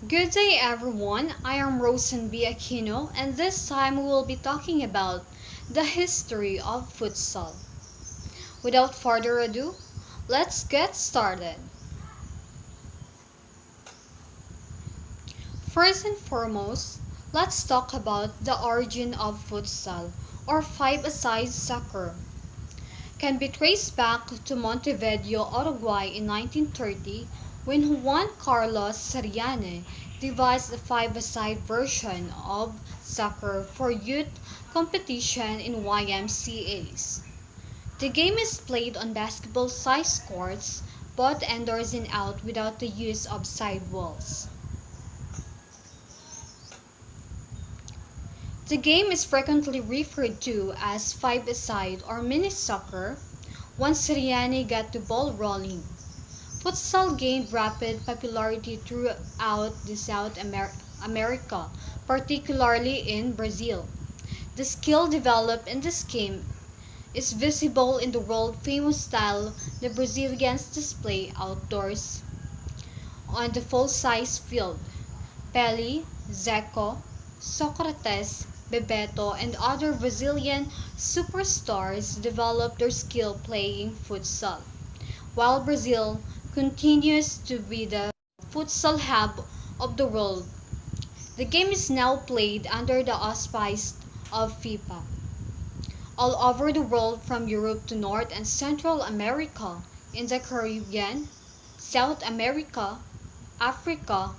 Good day everyone, I am Rosen B. Aquino and this time we will be talking about the history of futsal. Without further ado, let's get started. First and foremost, let's talk about the origin of futsal or five-a-side soccer. Can be traced back to Montevideo, Uruguay in 1930 when Juan Carlos Sariane devised a five-a-side version of soccer for youth competition in YMCA's. The game is played on basketball-sized courts, both indoors and out without the use of sidewalls. The game is frequently referred to as five-a-side or mini-soccer. Once Sirianni got the ball rolling, futsal gained rapid popularity throughout South America, particularly in Brazil. The skill developed in this game is visible in the world-famous style the Brazilians display outdoors on the full-size field. Pelé, Zico, Socrates, Bebeto, and other Brazilian superstars developed their skill playing futsal, while Brazil continues to be the futsal hub of the world. The game is now played under the auspices of FIFA all over the world from Europe to North and Central America, in the Caribbean, South America, Africa,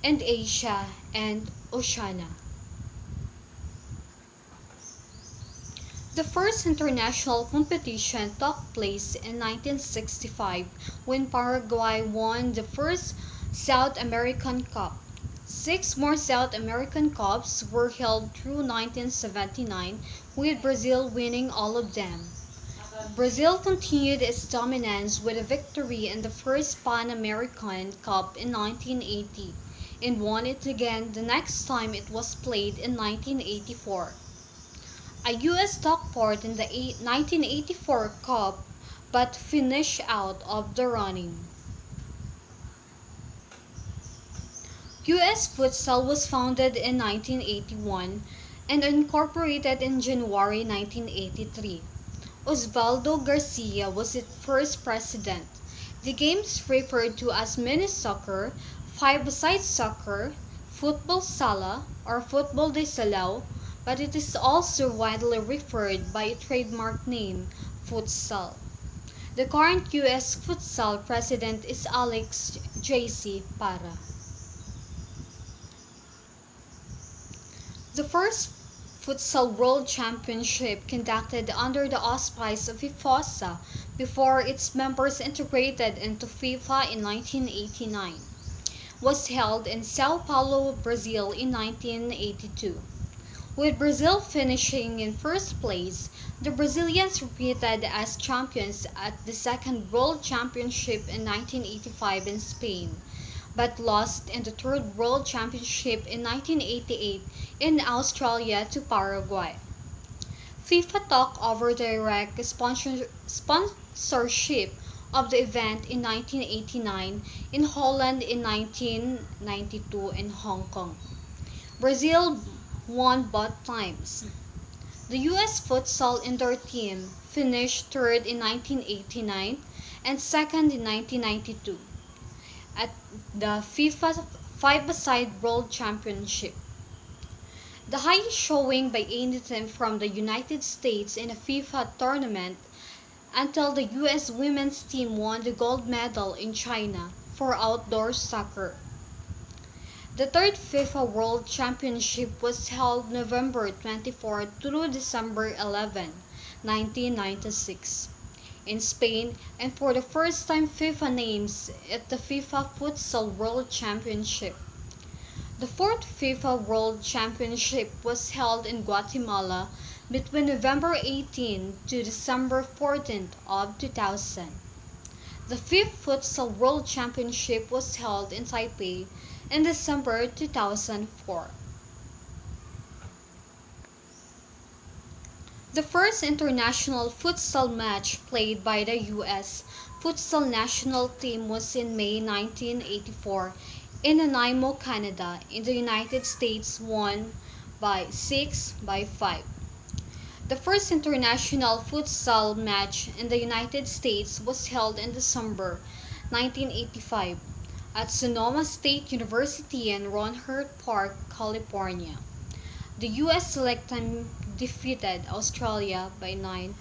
and Asia and Oceania. The first international competition took place in 1965 when Paraguay won the first South American Cup. 6 more South American Cups were held through 1979, with Brazil winning all of them. Brazil continued its dominance with a victory in the first Pan American Cup in 1980 and won it again the next time it was played in 1984. A U.S. took part in the 1984 Cup but finished out of the running. U.S. Futsal was founded in 1981 and incorporated in January 1983. Osvaldo Garcia was its first president. The game is referred to as mini soccer, five-a-side soccer, football sala, or football de salão, but it is also widely referred by a trademark name, futsal. The current U.S. Futsal president is Alex J.C. Para. The first Futsal World Championship, conducted under the auspices of FIFOSA before its members integrated into FIFA in 1989, was held in Sao Paulo, Brazil in 1982. With Brazil finishing in first place, the Brazilians repeated as champions at the second World Championship in 1985 in Spain, but lost in the third World Championship in 1988 in Australia to Paraguay. FIFA took over direct sponsorship of the event in 1989, in Holland in 1992, and Hong Kong. Brazil won both times. The U.S. Futsal indoor team finished third in 1989 and second in 1992 at the FIFA Five-a-Side World Championship. The highest showing by any team from the United States in a FIFA tournament until the U.S. women's team won the gold medal in China for outdoor soccer. The third FIFA World Championship was held November 24 through December 11, 1996, in Spain, and for the first time FIFA names it the FIFA Futsal World Championship. The fourth FIFA World Championship was held in Guatemala between November 18 to December 14 of 2000. The fifth Futsal World Championship was held in Taipei in December 2004. The first international futsal match played by the U.S. Futsal national team was in May 1984 in Nanaimo, Canada, in the United States won by 6-5. The first international futsal match in the United States was held in December 1985 at Sonoma State University in Rohnert Park, California. The U.S. select team defeated Australia by 9-5.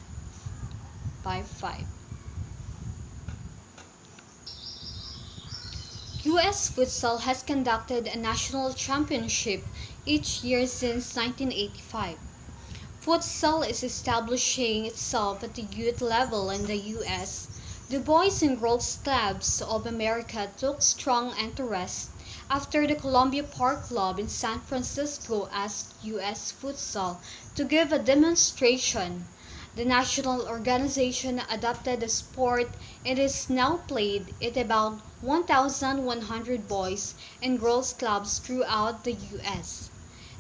U.S. Futsal has conducted a national championship each year since 1985. Futsal is establishing itself at the youth level in the U.S. The Boys and Girls Clubs of America took strong interest after the Columbia Park Club in San Francisco asked U.S. Futsal to give a demonstration. The national organization adopted the sport and is now played at about 1,100 boys and girls clubs throughout the U.S.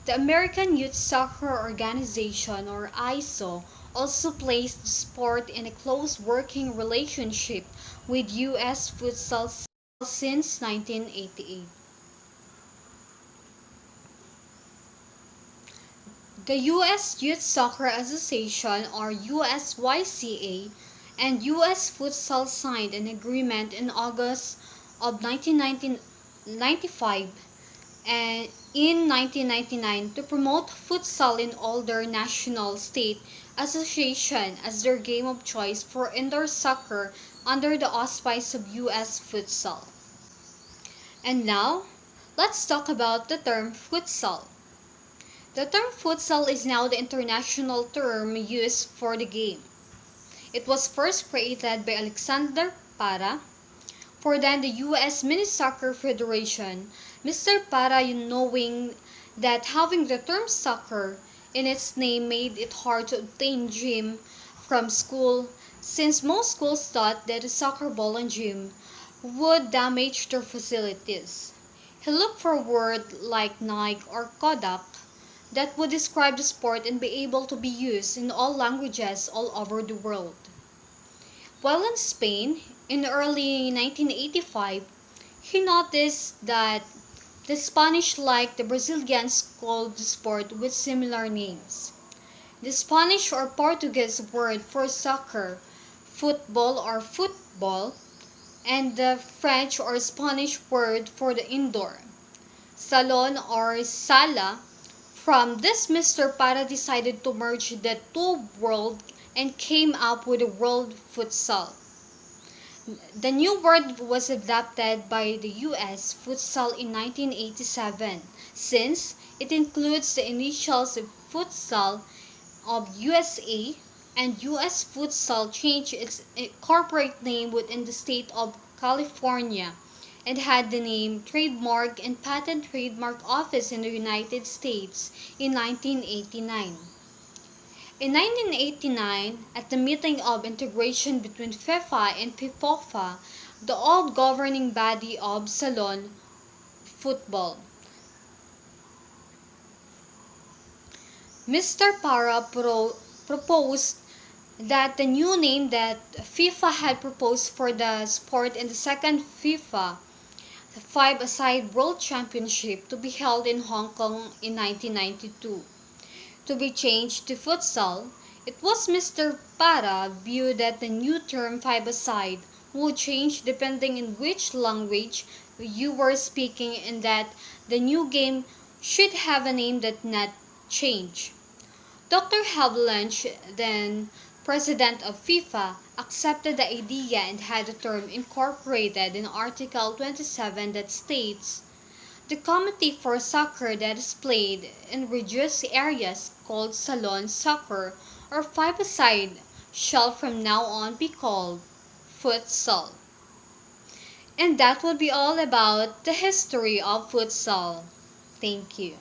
The American Youth Soccer Organization, or ISO, also placed the sport in a close working relationship with U.S. Futsal since 1988. The U.S. Youth Soccer Association, or USYCA, and U.S. Futsal signed an agreement in August of 1995 and in 1999 to promote futsal in all their national state association as their game of choice for indoor soccer under the auspice of U.S. Futsal. And now, let's talk about the term futsal. The term futsal is now the international term used for the game. It was first created by Alexander Para for then the U.S. Mini Soccer Federation. Mr. Para, knowing that having the term soccer in its name made it hard to obtain gym from school, since most schools thought that a soccer ball and gym would damage their facilities. He looked for a word like Nike or Kodak that would describe the sport and be able to be used in all languages all over the world. While in Spain, in early 1985, he noticed that the Spanish liked the Brazilians called the sport with similar names. The Spanish or Portuguese word for soccer, football or football, and the French or Spanish word for the indoor, salon or sala. From this, Mr. Para decided to merge the two worlds and came up with the word futsal. The new word was adopted by the U.S. Futsal in 1987 since it includes the initials of futsal of USA, and U.S. Futsal changed its corporate name within the state of California and had the name Trademark and Patent Trademark Office in the United States in 1989. In 1989, at the meeting of integration between FIFA and FIFOFA, the old governing body of Salon football, Mr. Para proposed that the new name that FIFA had proposed for the sport in the second FIFA the five-a-side World Championship to be held in Hong Kong in 1992. To be changed to futsal, it was Mr. Para view that the new term five-a-side would change depending on which language you were speaking and that the new game should have a name that not change. Dr. Havelange, then president of FIFA, accepted the idea and had the term incorporated in Article 27 that states, "The committee for soccer that is played in reduced areas called salon soccer or five-a-side shall from now on be called futsal." And that would be all about the history of futsal. Thank you.